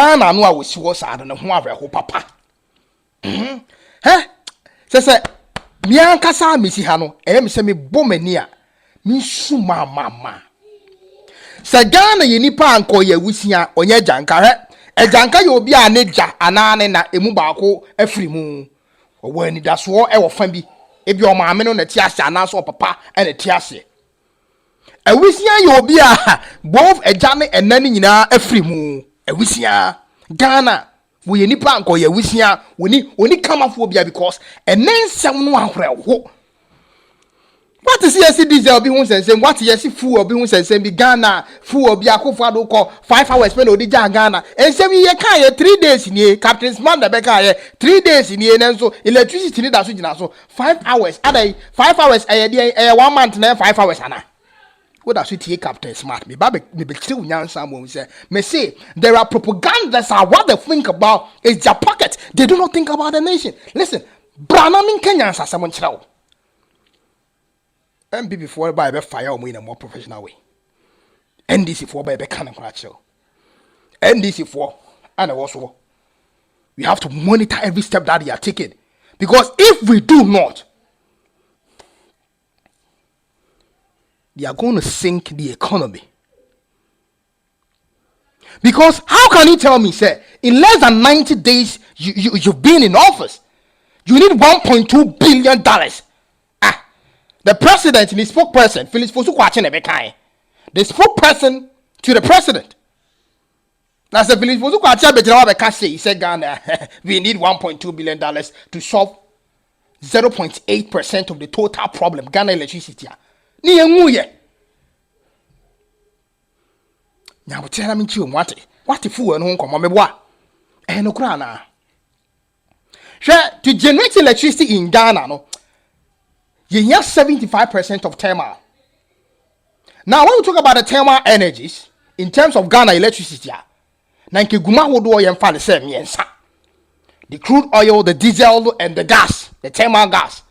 Ghana no a we si wo sa no ho avreho papa se mi ankasa mesi ha no me se me bomani a mi suma mama se Ghana ye nipa anko ye wusia onye janka janka ye obi a ne ja anane na emu baako afiri mu owo ani da so e wo fa bi ebi o maame no na ti ase anaso papa e na ti ase awusia ye obi a both eja ne enani nyina afiri mu awusia Ghana we nipa anko ye wusia oni kamafo bia because enensem no ahrewo what is yes diesel bi hu sensem what yes fuel bi hu sensem bi Ghana fuel bi akofo ado ko 5 hours pe na odi ja Ghana ensem ye kan ye 3 days ni Captain Smart da be kan ye 3 days ni enso electricity ni da so gina so 5 hours adai 5 hours e 1 month na 5 hours ana what that should take Captain Smart me be kill nyansa mo say me say there are propagandists are what they think about is their pocket. They do not think about the nation. Listen, brana min Kenya sa someone chira MB before by be fire in a more professional way. NDC for by be can chill. NDC for and also we have to monitor every step that they are taking, because if we do not, they are going to sink the economy. Because how can you tell me, say, in less than 90 days you've been in office, you need $1.2 billion? The president and his spokesperson, Phyllis Fosu Kwache Nebekai, the spokesperson to the president. Now, the Phyllis Fosu Kwache Nebekai say, he said, Ghana, we need $1.2 billion to solve 0.8% of the total problem, Ghana electricity. Ni enwuye nya botela mi chi what fu no nkomo meboa no kura na to generate electricity in Ghana no you have 75% of thermal. Now when we talk about the thermal energies in terms of Ghana electricity na nke guma wodo ye mfa le se miensa, the crude oil, the diesel and the gas, the thermal gas.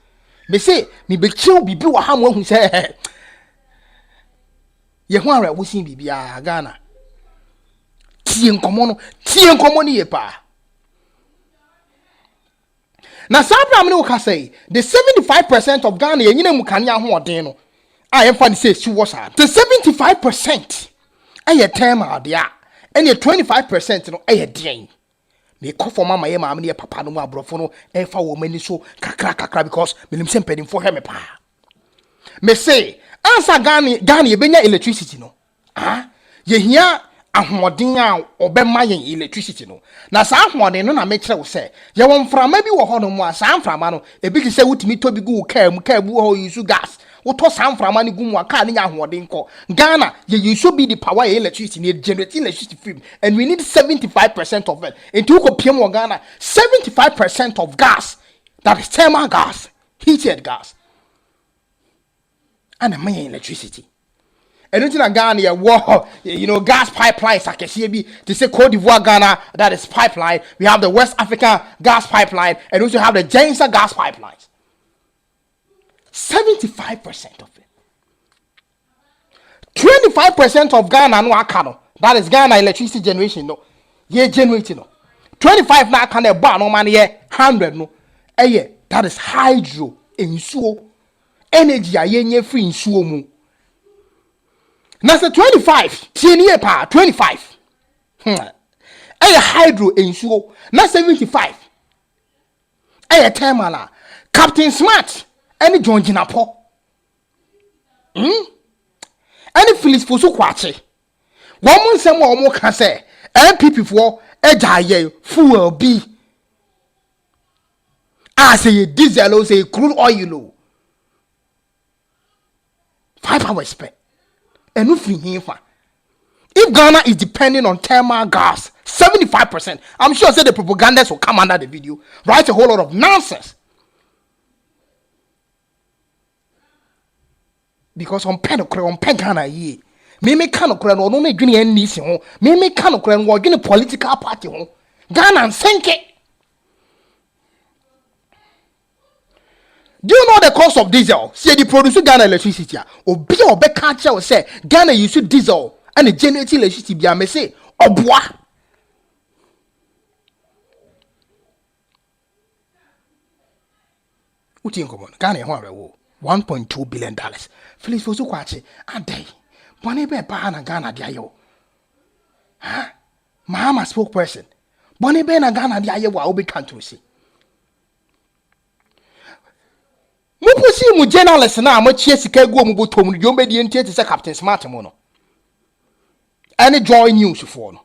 Me say me be chill bibi wa ha mo hu say ye ho ara wo sin bibia Ghana tie nkomo ni ye pa na sabra me no ka say the 75% of Ghana ye nyina mu kane ahoden no a ye fa ni say si wo sa the 75% aye thermal dia and the 25% no aye den me call for mama ye maame ne papa no mu abrofo no e fa wo mani so kakra because me nim se mpedin for he me pa me say answer Ghana ye benya electricity no ye hia ahoden a obema yen electricity no na sa ahoden no na me kire wo say ye won mframa bi wo ho no mu a sa mframa no e bi ki say wutimi to bi gu ka bu ho use gas wo to sa mframa ne gu mu a ka ne nya ahoden ko Ghana ye use be the power electricity ne generate electricity film, and we need 75% of it. And you go PM Ghana 75% of gas, that is thermal gas, heated gas, and a main electricity. And in Ghana, gas pipelines. I can see to say Cote d'Ivoire, Ghana, that is pipeline. We have the West African gas pipeline, and also have the Gensa gas pipelines. 75% of it. 25% of Ghana no akano. That is Ghana electricity generation no. Ye generating no. 25 na akano ba no man ye 100 no. That is hydro ensuo. Energy a ye free ensuo mu. Na se 25 tienie pa 25. Hydro ensuo na 75. Thermal. Captain Smart any John Jinapo. Any Phyllis Fosu Kwache. One month some more can say MPP for a fuel B. I say diesel, say crude oil. 5 hours spent. And nothing here. If Ghana is depending on thermal gas, 75%, I'm sure say the propagandists will come under the video, write a whole lot of nonsense. Because on pen Ghana ye. Me can okra no no dwene NDC ho. Me can okra no dwene political party ho. Ghana nsenke. Do you know the cost of diesel? See the produce Ghana electricity. Obi obeka che say Ghana use diesel and generate electricity bia me say oboa. Uti nkomo Ghana ho arewo 1.2 billion dollars. Felix Fosu kwache adai. Bone be pa na Ghana dia yo. Ha? Mahama spokesperson. Bone be na Ghana dia ye wa obi kanto si. Mo posi mu journalist na mo chie sika gu mu botom no yombe die ntie te se Captain Smart mo no. Any joy news for no.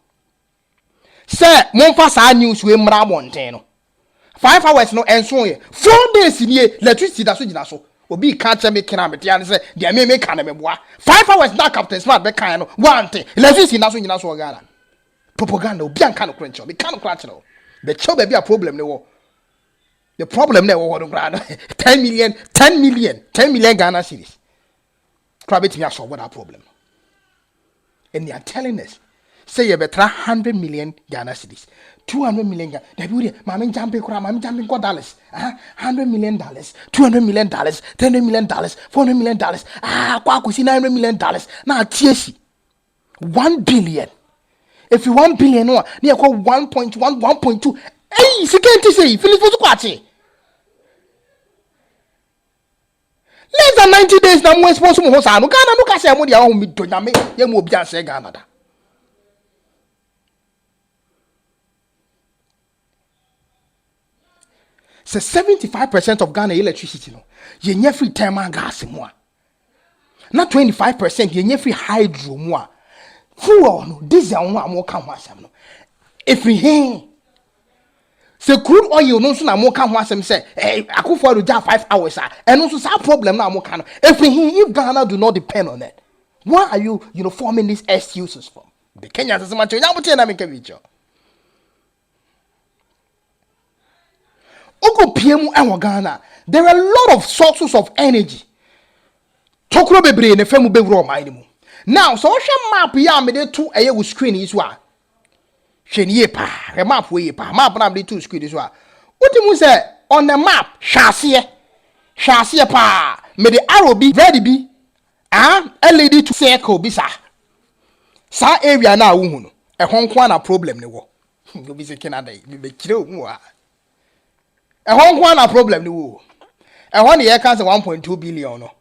Say mo fa sa news we mra monten no. 5 hours no enso ye 4 days ni electricity da so gina so obi ka che me kina me tia say dia me ka na me boa 5 hours na Captain Smart be kan no one thing electricity na so gina so Ghana propaganda obi an ka no crunch be kan no crunch no be chow be a problem ne wo the problem ne wo no grana 10 million Ghana cedis try bet me solve that problem and they are telling us say you better 100 million Ghana cedis 200 million Ghana that be mama jumping dollars 100 million dollars 200 million dollars 300 million dollars 400 million dollars kwa kusi 900 million dollars na tiesi 1 billion if you 1 billion no na call 1.2 hey sikenti say Philip Fosu kwache less than 90 days na mo responsible mo sa no Ghana no ka say mo dia ho mi do nyame ye mo obi an say Ghana da. So 75% of Ghana electricity no ye free thermal gas mo na 25% ye free hydro mo fuel no diesel no am ka ho asem no if we se crude oil no so na mo ka ho asem say akufo do ja 5 hours and no so that problem na mo ka no if Ghana do not depend on it, why are you forming these excuses for the Kenyans as much nya mo tie na me ka bicho Ghana, there are a lot of sources of energy. Tokro bebre ne femu bewro ma now so hwe map ya me de to eye screen is wa hwe ne pa map we pa map na me de to screen is wa utimu say on the map hwase pa me de arrow bi red bi LED to circle bi sa area na wo hu no ehon na problem ne wo obi se Canada be kire wo na problem ni wo ne ye kan say 1.2 billion no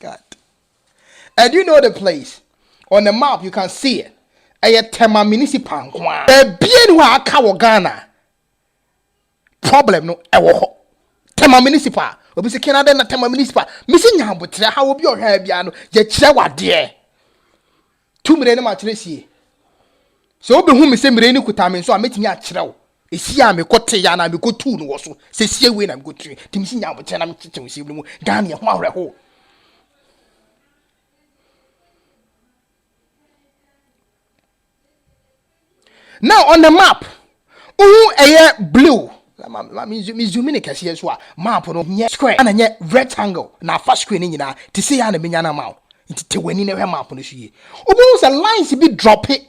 God. And you know the place on the map you can see it tema municipal kwa bien ho aka wo Ghana problem no ho tema municipal obi se Canada na tema municipal misi nya botre ha obi ohwa bia no je kire wade tumire ne ma kire sie so obi hu me se mire ni kutame so ametimi a kirew esi a me kote ya na me kotu no wo so se sie we na me kotu timisi nya bo na me chiche si mu Ghana ho ahreho now on the map blue me zoom in kase so a map no nye square na nye rectangle na fa square ni nyina ti se ya na me nya na ma nti te wani na hwe map no so ye obi hu se lines be drop it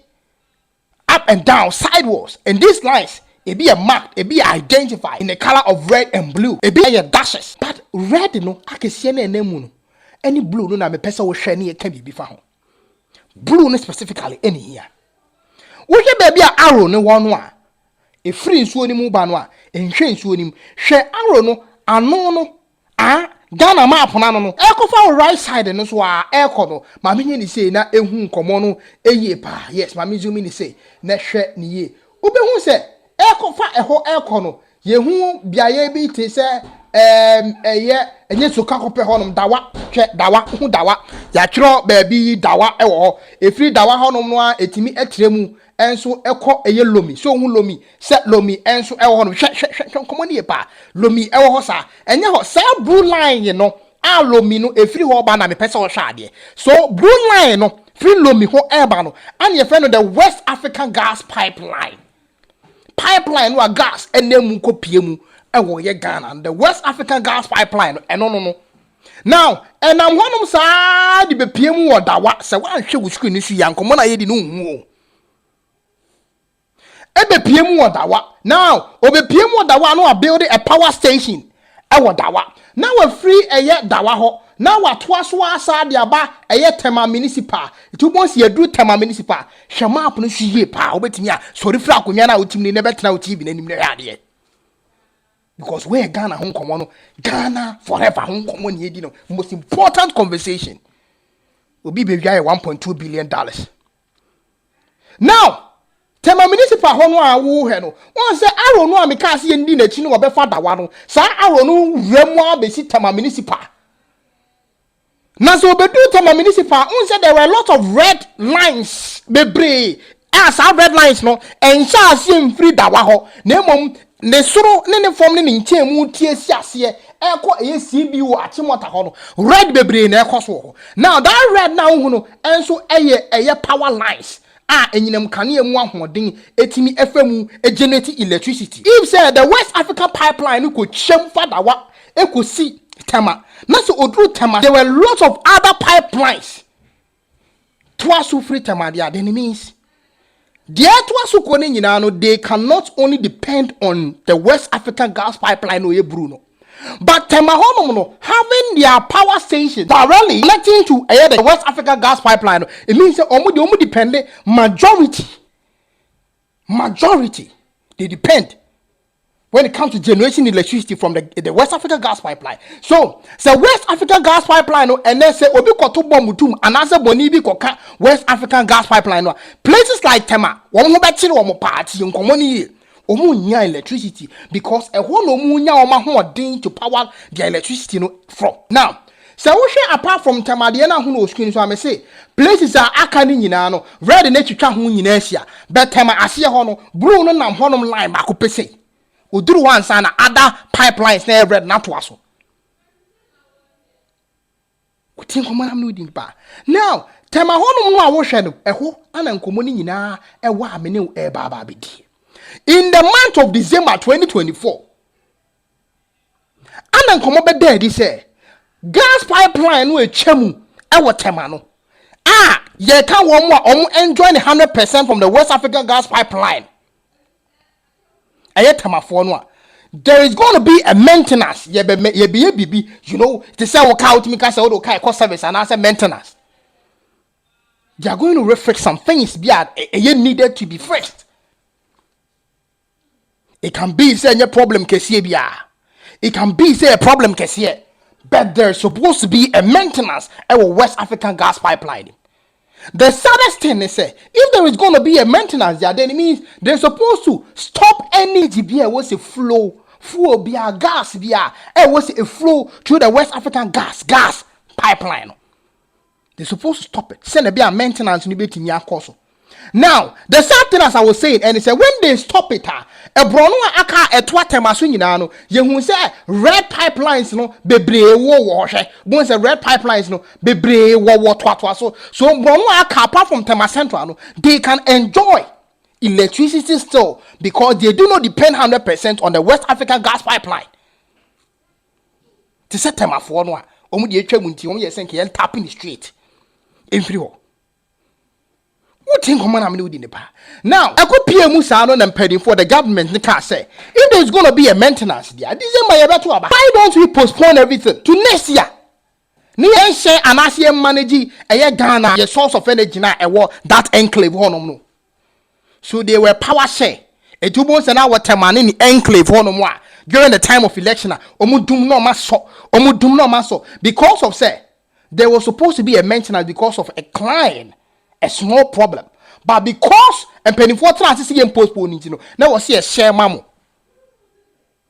up and down sideways, and these lines it be a marked, it be identified in the color of red and blue. It be a dashes, but red no I can see any name any blue no na me person will share near can be found. Blue no specifically any here. We get baby a arrow no one a free so ni mu ba no a enhwe so ni hwe arrow no ano no Ghana map na no ekofa right side no so eko no ma me ni say na ehu nkomo no eye pa yes ma me zoom ni say na hwe ni ye obehu say ekofa eko no ye hu biaye bi te say enye soka kope ho no dawa hwe dawa hu dawa ya kiro baabi dawa ewo ho efiri dawa ho no a etimi etremu enso eko eye lomi so hu lomi se lomi enso ewo ho no hwe nkomo ni ye pa lomi ewo ho sa enye ho say blue line no a lomi no efiri ho ba na me pese ho hwa ade so blue line no free lomi ho eba no and ye friend the West African gas pipeline no gas enemu kopie mu ewo ye Ghana the West African gas pipeline no now and I'm one of sa di be pie mu odawa se wan hwe wo screen su ya nkomo na ye di no hu ebe pie mu odawa now obe pie mu odawa no build a power station ewo dawa now we free eye dawa ho now watwa so asa de aba eye tema municipal it won't see do tema municipal hwe map no su ye pa obetimi a sorry fra akonwa na otimi ne betena o TV na nim ne hade because where Ghana home common, Ghana forever home common, you know, most important conversation will be $1.2 billion. Now, Tema municipal hono a wo he no. Won say aro no a me ka se ndi na chi no obefa dawa no. Sa aro no wremu abesi Tema municipal. Na so obedu Tema municipal, won say there were a lot of red lines bebre. As our red lines no, en sha se free dawa ho. Na mom ne soro ne form ne nche mu tie si ase e ko e CBO achimota ho no. Red bebre na e koso ho. Now that red now hu no enso eye power lines. Enyinam kane emu ahoden etimi efemu generate electricity. If say the West African pipeline ko chem fadawa ekosi Tema. Na so odru Tema, there were lots of other pipelines. Twasu free Tema there, then it means the twasu ko ne nyina no, they cannot only depend on the West African gas pipeline or Bruno. But Tema no, having their power station directly connecting to the West Africa gas pipeline, it means that omu depend majority they depend when it comes to generating electricity from the West Africa gas pipeline. So West African gas pipeline and then say obi koto bomutum and answer bonibi koka West African gas pipeline places like Tema omu beti omu party nkomoni omunya electricity because a whole omunya omahoden to power the electricity no from. Now, so we share apart from Tema de na hu no screen so I say places are aka ni nyina no red na twitwa ho nyina asia but Tema ase ho no blue no nam honom line ba ko pese oduru wan sa na other pipelines na red na to aso kutin ko manam no din ba. Now Tema honom no a wo hwe no ɛho ana nkomo ni nyina ɛwa amene e ba ba bedi. In the month of December 2024, and then come up there, say gas pipeline we chemu ewo Tema no. Ye can one more enjoying 100% from the West African gas pipeline. Tema for no. There is going to be a maintenance. Ye be you know, to say work out me can say okay cost service and answer maintenance. They are going to reflect some things needed to be fixed. It can be say a problem kesiye. It can be say a problem kesiye. But there's supposed to be a maintenance at West African gas pipeline. The saddest thing is say if there is going to be a maintenance there, then it means they're supposed to stop any GBA was a flow gas was a flow through the West African gas pipeline. They're supposed to stop it. Send a maintenance in the course. Now, the sad thing as I was saying, and it said when they stop it, a brono aka etwa Tema so nyina no, ye say red pipelines no bebre wo hwe. Bon say red pipelines no bebre wo twatwa so brono aka apart from Tema Central no, they can enjoy electricity still because they do not depend 100% on the West African gas pipeline. To set Tema for no, omu de etwa munti, omu ye senke yen tapping the street. Infrio. What think now, I could PM Musano and Penny for the government. The car say if there's going to be a maintenance there, why don't we postpone everything to next year? Near share an ASEAN manage a Ghana, a source of energy now, that enclave honor. So they were power share. A 2 months an hour time in the enclave honor during the time of election. Omudum no maso because of say there was supposed to be a maintenance because of a client. A small problem, but because and penny for transit and postpone it, now was see a share mamu.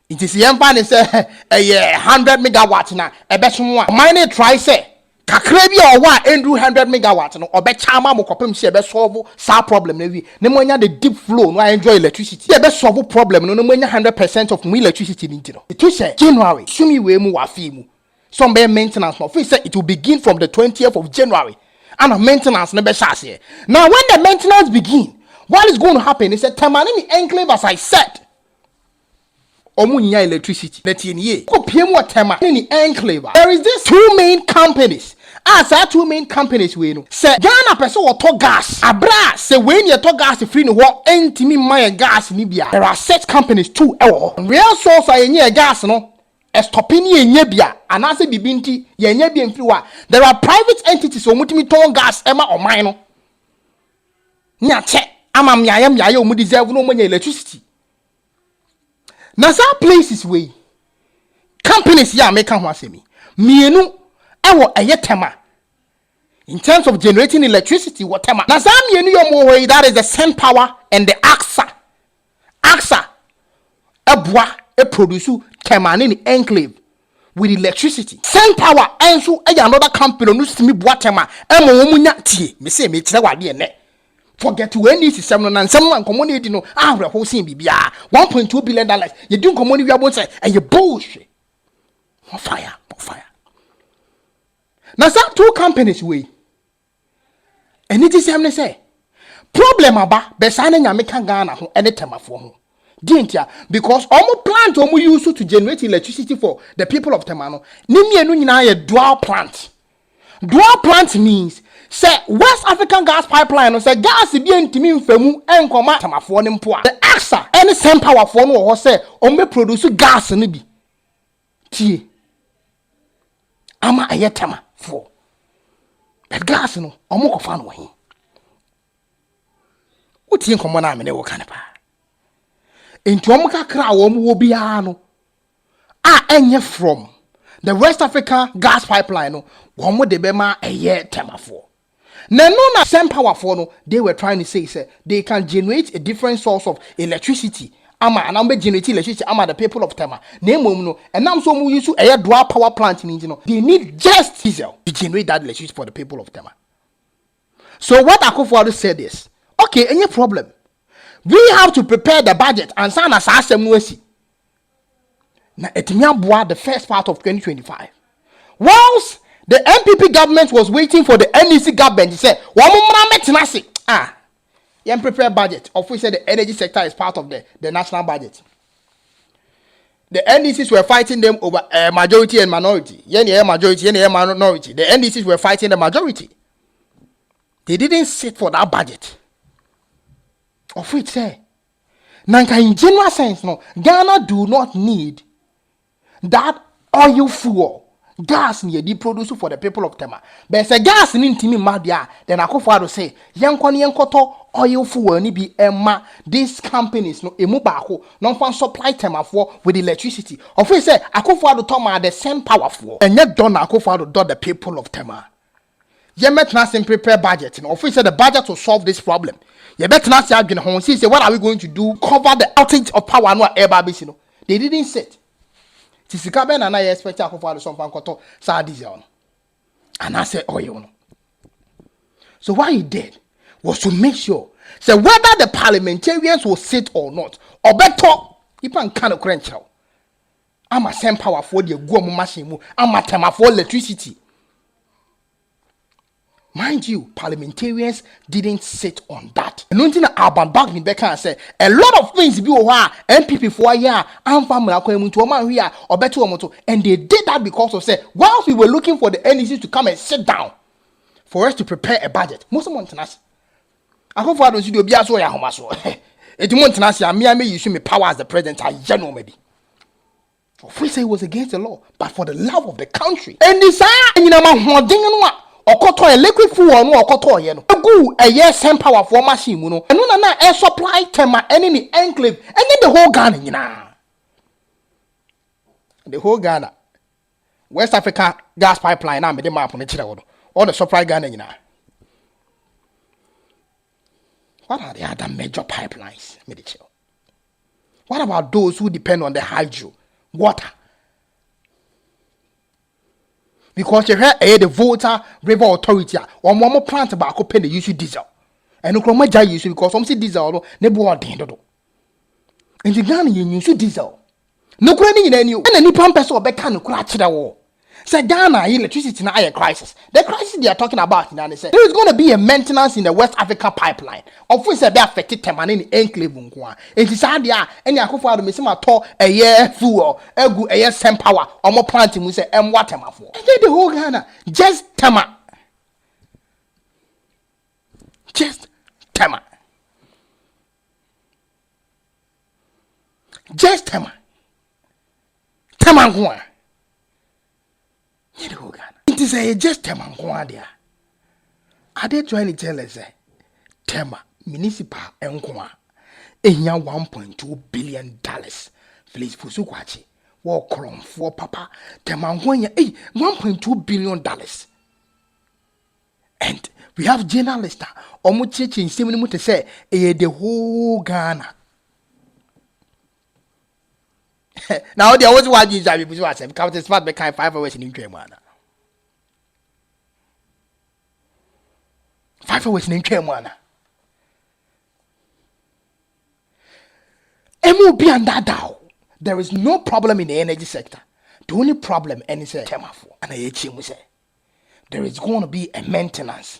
It is the empire say a 100 megawatts now, a better one. Mine try say Kakrebi or what Andrew 100 megawatts no or bet chama mo kopem see be solve sa problem nevi. Nemonya the deep flow no enjoy electricity. Be solve problem no nemonya 100% of my electricity into. It is January. Sumi we mu wafi mu. Some be maintenance no. Say it will begin from the 20th of January. And a maintenance never shas here. Now, when the maintenance begin, what is going to happen is that Tema enclave, as I said, omunya electricity. Tema enclave. There is these two main companies. As our two main companies we know. Say Ghana person or to gas. Abra say when you to gas free no what entimi my gas in Libya. There are such companies too. Real source are gas no. Estopini yenyebia anase bibinti yenyebia mfiwa. There are private entities omutimi ton gas ema omai no. Nya che ama myaye omu deserve no money electricity. Na some places we companies ya make ho asemi mienu ewo eye tema in terms of generating electricity what tema na sam mienu yomo that is the sun power and the axa ebua e produce tema in enclave with electricity. Sun power enso another company no simi bua tema e mo wo nya tie me say me kire wade ene forget when this is seven and someone community no ahre ho sin bibia 1.2 billion dollars you do community we about say and you bullshit on fire. Now some two companies we and it is say problem aba besane nyame kan Ghana ho ene temafo ho dintia because omo plant omo use to generate electricity for the people of Temano ni mienu nyina ye dual plant means say West African gas pipeline say gas bi ntimi mfamu enkoma temafo ne mpo a the axa any same power for no ho say omo produce gas no bi tie ama ayetema for that gas no omo ko fa no hin utie nkomo na me ne wo kan pa into omo kakra omo wo bia no enye from the West Africa gas pipeline no omo de be ma eye temafo na no na same power for no they were trying to say they can generate a different source of electricity ama anambe generate electricity ama the people of Tema na emom no enam so mu use a dual power plant ni no they need just diesel to generate that electricity for the people of Tema. So what Akufo-Addo said is okay, any problem we have to prepare the budget and sana sa asem no asi na etimi aboa the first part of 2025 whilst the MPP government was waiting for the NDC government to say wo mumra metenase you prepare budget of which said the energy sector is part of the national budget. The NDCs were fighting them over majority and minority. Majority, minority. The NDCs were fighting the majority. They didn't sit for that budget. Of which say, Nanka in general sense, no, Ghana do not need that oil fuel. Gas ni di produce for the people of Tema. But say gas ni ntimi madia, then Akufo-Addo say, yenkoto oil fuel ni bi emma these companies no emu baako no fan supply Tema for with electricity. Of which say Akufo-Addo toma the same powerful. And yet don Akufo-Addo do the people of Tema. You met not prepare budget. Of which say the budget will solve this problem. You better not say say what are we going to do? Cover the outage of power no ever be no. They didn't sit. Tisikabe na ye expect Akufo-Addo some fan koto sa diesel no. And I say oil no. So what he did was to make sure say whether the parliamentarians will sit or not or better ipan kind of crenchel. I'm a same power for the go machine mu. I'm a tema for electricity. Mind you, parliamentarians didn't sit on that. And nothing about back in Becca and say a lot of things be MPP for a year and family here or better and they did that because of say whilst we were looking for the NDC to come and sit down for us to prepare a budget. Most of Montanas. I hope for those you be as well. It Montanas, me use me power as the president. I general maybe. Of which say it was against the law, but for the love of the country. And this okoto a liquid fuel no okoto ye no egu a yes same power for machine mu no eno na air supply Tema any enclave any the whole Ghana nyina the whole Ghana West Africa gas pipeline na me the map no kire wo all the supply Ghana nyina. What are the other major pipelines me the chill? What about those who depend on the hydro water? Because you heard the Volta River Authority or more plant about open the use diesel. And no matter use because some see diesel no bo do. And the Ghana you use diesel. No credit in any and any pump person or back no crash the war. Say Ghana electricity na a crisis. The crisis they are talking about in there is going to be a maintenance in the West Africa pipeline. Of which they affected Tema in enclave nko. It is hard there any Akufo-Addo me say ma to a year fuel, egu a year same power or more planting we say what Tema for. The whole Ghana just Tema. Just Tema. Just Tema. Tema nko. It is a just Tema nko there. Are they trying to tell us Tema municipal nko ehia 1.2 billion dollars. Please pusukwachi Walk on for papa. Temangwanya, $1.2 billion. And we have journalists that Omuchichi in Simon to say, the whole Ghana. Now, there was one you said, Captain Smart became 5 hours in Germany. 5 hours in Germany. MOB and that there is no problem in the energy sector. The only problem is temafo. And I say there is going to be a maintenance.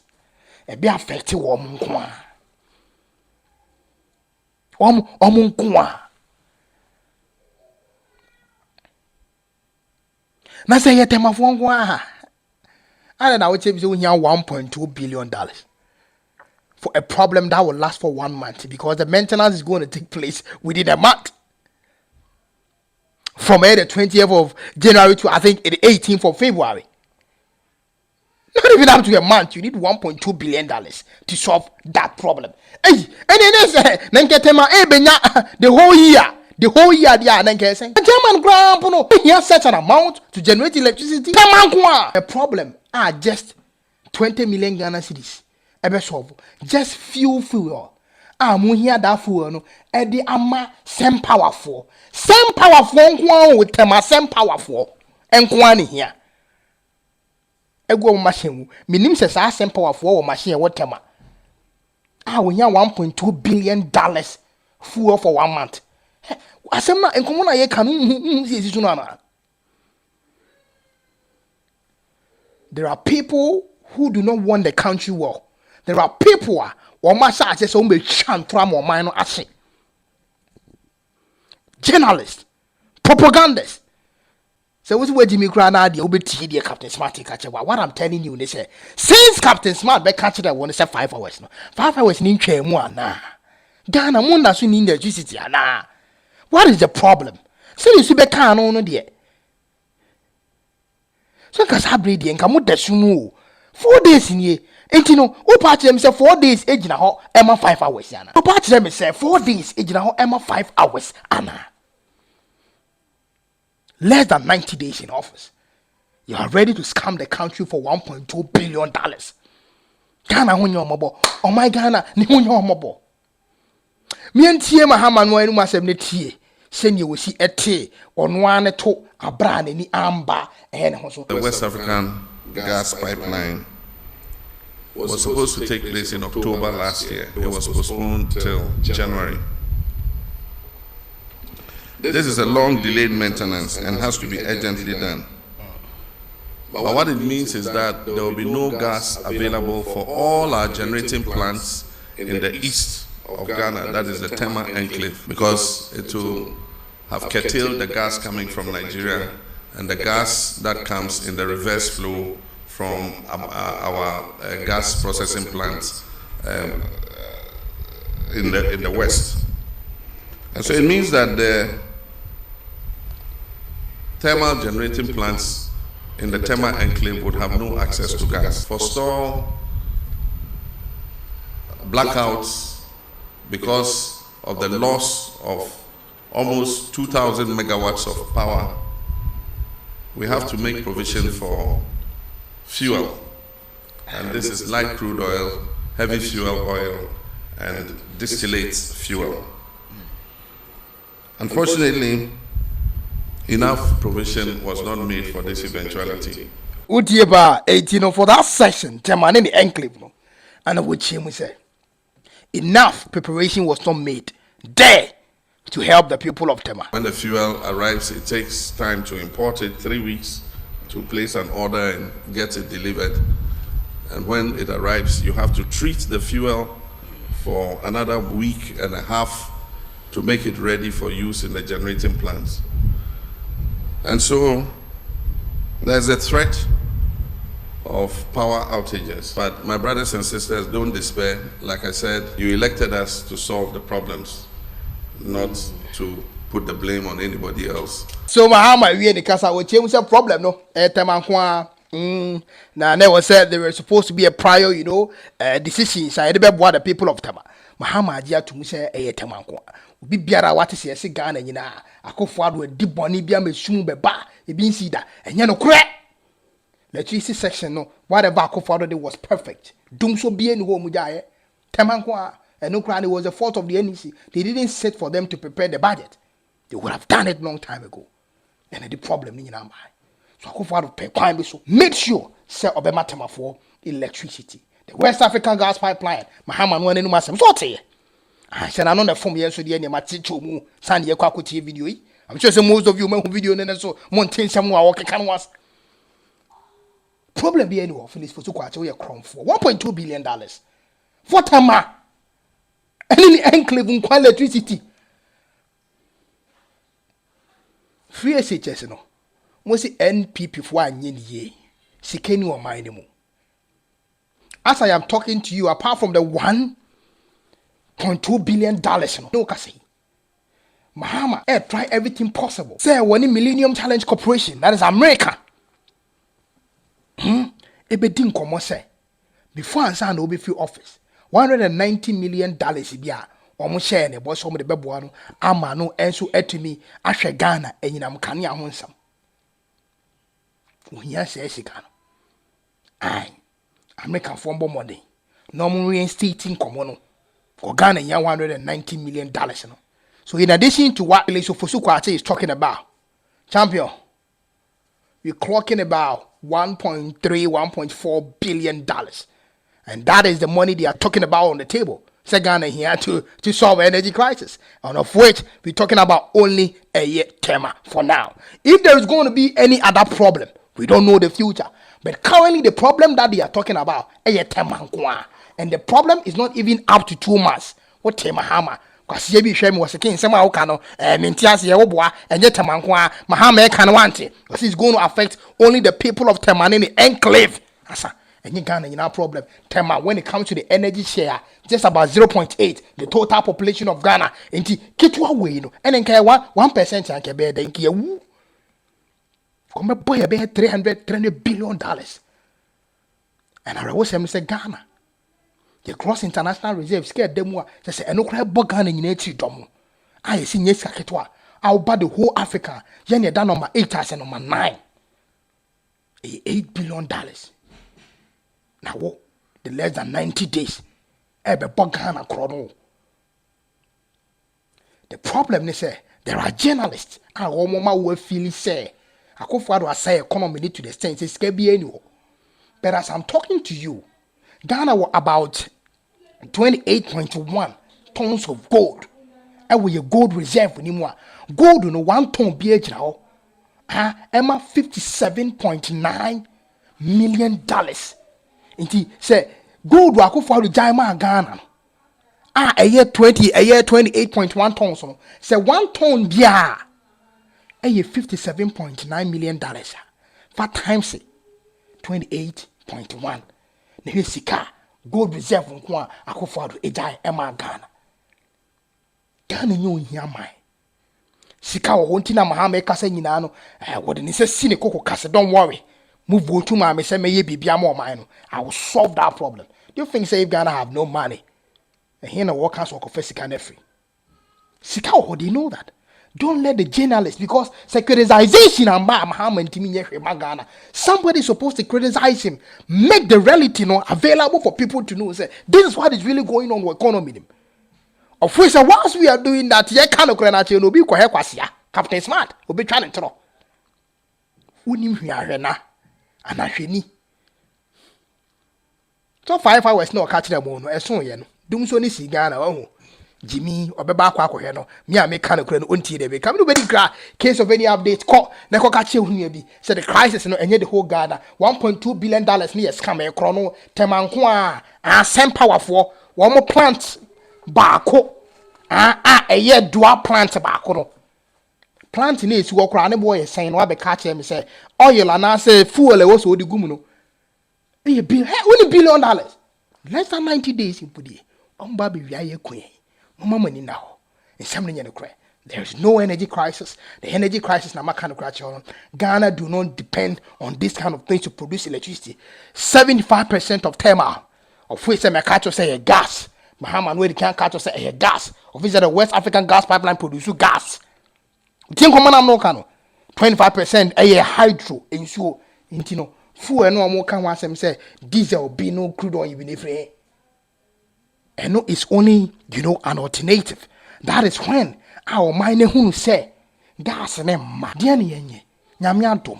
A be affected woman. Now say you temafo. I don't know what you say $1.2 billion for a problem that will last for 1 month because the maintenance is going to take place within a month. From the 20th of January to I think the 18th of February. Not even up to a month. You need $1.2 billion to solve that problem. Hey, and then say, the whole year. The whole year, they are saying, German grandpa, he has such an amount to generate electricity. The problem are just 20 million Ghana cedis. Solve just fuel. Here that fuel no, the ama same powerful with tema same powerful and kwani here. Ego machine, minim says same powerful machine what tema. We have $1.2 billion fuel for 1 month. Asema enkomona ye kanu there are people who do not want the country well. There are people journalists, propagandists. So what's where Jimmy Grana the Captain Smart catch what I'm telling you, they say since Captain Smart be catch that one say 5 hours no. 5 hours in na. Ghana munda so need electricity na. What is the problem? So you see be can no there. So cause breed and come with 4 days in here. And you know, part them say 4 days age na ho Emma 5 hours yana. Part them say 4 days age na ho Emma 5 hours ana. Less than 90 days in office. You are ready to scam the country for $1.2 billion. Ghana when you're mobile. Oh my Ghana, ni when you're mobile. Me and Tia Mahama no enu asem ne tie. Send you will see a tea on one to a brand any amber and the West African gas pipeline was supposed to take place in October last year. It was postponed till January. This is a long delayed maintenance and has to be urgently done. But what it means is that there will be no gas available for all our generating plants in the east of Ghana, that is the Tema enclave, because it will have curtailed the gas coming from Nigeria and the gas that comes in the reverse flow from our gas processing plants in the west. And so it means that the thermal generating plants in the Tema enclave would have no access to gas. Forestall blackouts because of the loss of almost 2,000 megawatts of power. We have to make provision for fuel, and this is light crude oil, heavy fuel oil, and distillate fuel. Unfortunately, enough provision was not made for this eventuality. Utieba 18 for that session, Tema in the enclave, no, and which we say enough preparation was not made there to help the people of Tema. When the fuel arrives, it takes time to import it, 3 weeks to place an order and get it delivered. And when it arrives, you have to treat the fuel for another week and a half to make it ready for use in the generating plants. And so there's a threat of power outages. But my brothers and sisters, don't despair. Like I said, you elected us to solve the problems, not to put the blame on anybody else. So Mahama, we in the casa we change some problem, no? Now never said there was supposed to be a prior, decision. So I never brought the people of Tema. Mahama agye atum sɛ ɛyɛ temanko obi biara wate sɛ ɛse Ghana nyinaa akofo ado adi bɔne bia mesum bɛba ebi nsi da ɛnyɛ no korɛ electricity section no whatever akofo ado did was perfect dum so bie ni ho mu gyae temanko and no crime, it was the fault of the NDC. They didn't sit for them to prepare the budget. They would have done it long time ago. And the problem in our mind. So I go for to pay crime. So make sure say Obama tema for electricity. The West African gas pipeline. Mahama no enu masem so te. I said I know the form yeso de ma teacher mu san ye kwa kotie video yi. I'm sure say most of you make video na so mountain some wa work can was. Problem be anywhere for this for so kwa che we crom for 1.2 billion dollars. For tama any enclave kwa electricity free SHS no mo si NPP for anye ni ye sikeni o man mu. As I am talking to you, apart from the 1.2 billion dollars no kasi Mahama try everything possible say one Millennium Challenge Corporation, that is America, ebedi nkomo say before ansa na obi fi office $190 million bia omo share ne bo so mo de beboa no ama no enso atumi ahwe Ghana enyinam kane ho nsam ohia se sika no ai American for mbo money no mo reinstating komo no ko Ghana nya $190 million no. So in addition to what Eliso Fosukwate is talking about, champion, we're clocking about 1.4 billion dollars. And that is the money they are talking about on the table. Say Ghana here to solve energy crisis. And of which we're talking about only a year term for now. If there is going to be any other problem, we don't know the future. But currently the problem that they are talking about, a year term. And the problem is not even up to 2 months. What Mahama? Because yebi shame was a king, some Okano, Mintias Yaboa, and yet Tamankwa, Mahama Kanwanti. Because it's going to affect only the people of Temanini enclave. And you Ghana, you know, problem. Tema, when it comes to the energy share, just about 0.8, the total population of Ghana. And Kitwa way, and then 1% and can bear the Inkia. Come boy, I bear $300 billion. And I was saying, Ghana. The cross international reserve scared them more. Just say, no crab bogan in nature domo. I see yes, Kaketwa. I'll buy the whole Africa. Jenny down number 8 as number 9. $8 billion. Now, what? The less than 90 days. Ebe bogan akrono. The problem is, there are journalists. I will feel say, I go forward to say economy to the extent it's anyway. But as I'm talking to you, Ghana were about 28.1 tons of gold. And with your gold reserve anymore. Gold no 1 ton BH now. Emma $57.9 million. Inti say gold wako for the Jaima Ghana. A year 28.1 tons. So say 1 ton bia. A year $57.9 million. 5 times it 28.1. Ne sika gold reserve nko akofado ejai ema Ghana. Ghana nyo hia mai. Sika wo honti na Mahama kasa nyina no wo de ne se sine koko kasa, don't worry. Move go to ma me say meye bibia ma o man no. I will solve that problem. Do you think say if Ghana have no money? Here na work house work sika na free. Sika wo they know that. Don't let the journalists, because securitization and Mahama and Ghana. Somebody is supposed to criticize him. Make the reality available for people to know. Say, this is what is really going on with economy. Of which, once we are doing that, you can't be Captain Smart will be trying to throw. Unim Yarena and Ashini. So 5 hours no catch them on as soon as doom so nisi Ghana. Oh. Jimmy or Baba Quaco, me I make kind of unti they come to very case of any update. Call Neko Kachi be said the crisis and yet the whole Ghana $1.2 billion near scam a chrono Temankwa and same powerful one more plant barco a year dual plant tobacco. Plant needs to walk around a boy saying what the catch him say oil and I say fool also the gumuno. A bill $1 billion. Less than 90 days in Pudi. Baby Via Queen. Money now. In something in the crack. There is no energy crisis. The energy crisis now kind of crash on. Ghana do not depend on this kind of things to produce electricity. 75% of thermal, of which I catch say gas. Mahama no can catch us a gas. Officially, the West African gas pipeline produce gas. Think common am no can 25% a hydro in so intino. Fuel no more can want them say diesel be no crude oil even if and no it's only an alternative. That is when our mine who say gas and madiani yenye nyamiantum.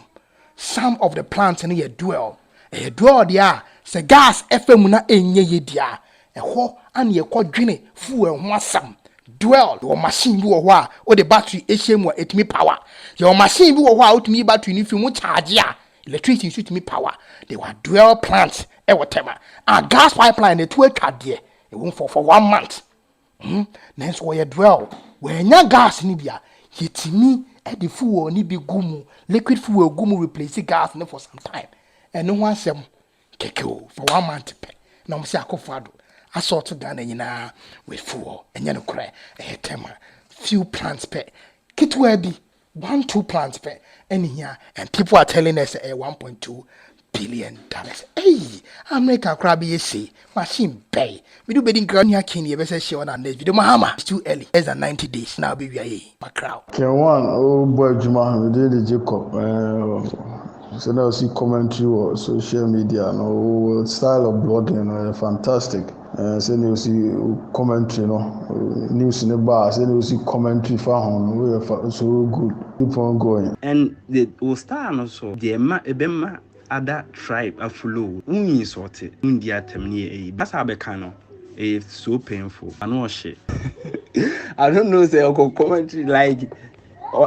Some of the plants in here dwell. A dwell there say gas efemuna enye ye dia. A ho and ye quadrine fuel wasam. Dwell your machine do wa or the battery HM wa it me power. Your machine do wa out me battery if you mu charge ya. Electricity shoot me power. They were dwell plants whatever. A gas pipeline the two card there. It won't for 1 month. Then so ye dwell. When your gas nibia hit me at the fuel ni be gumu. Liquid fuel gumu replace gas for some time. And no one say keko for 1 month. No say akofado. I saw to Ghana with fuel and you cry a tema few plants per kit where be 1-2 plants per any here and people are telling us a 1.2 billion dollars. Hey, America crabby say machine pay. We do bedding ground here king you better show on this video. Mahama it's too early. Less than 90 days now baby my crowd. K1 oh boy Juma we did the Jacob so now see commentary or social media no style of blogging fantastic. Say you see commentary news in the bar, say you see commentary for home, we are so good. Keep on going. And the Ostar also the Ebema other tribe a flow. Uni sorted, India temni that's how becano. It's so painful. I know shit. I don't know say commentary like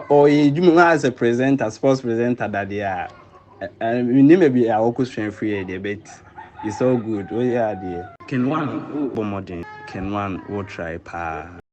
or you as a presenter, sports presenter that they are and we name maybe a local strength free debate. It's all good. Oh yeah, dear. K1 will try pa.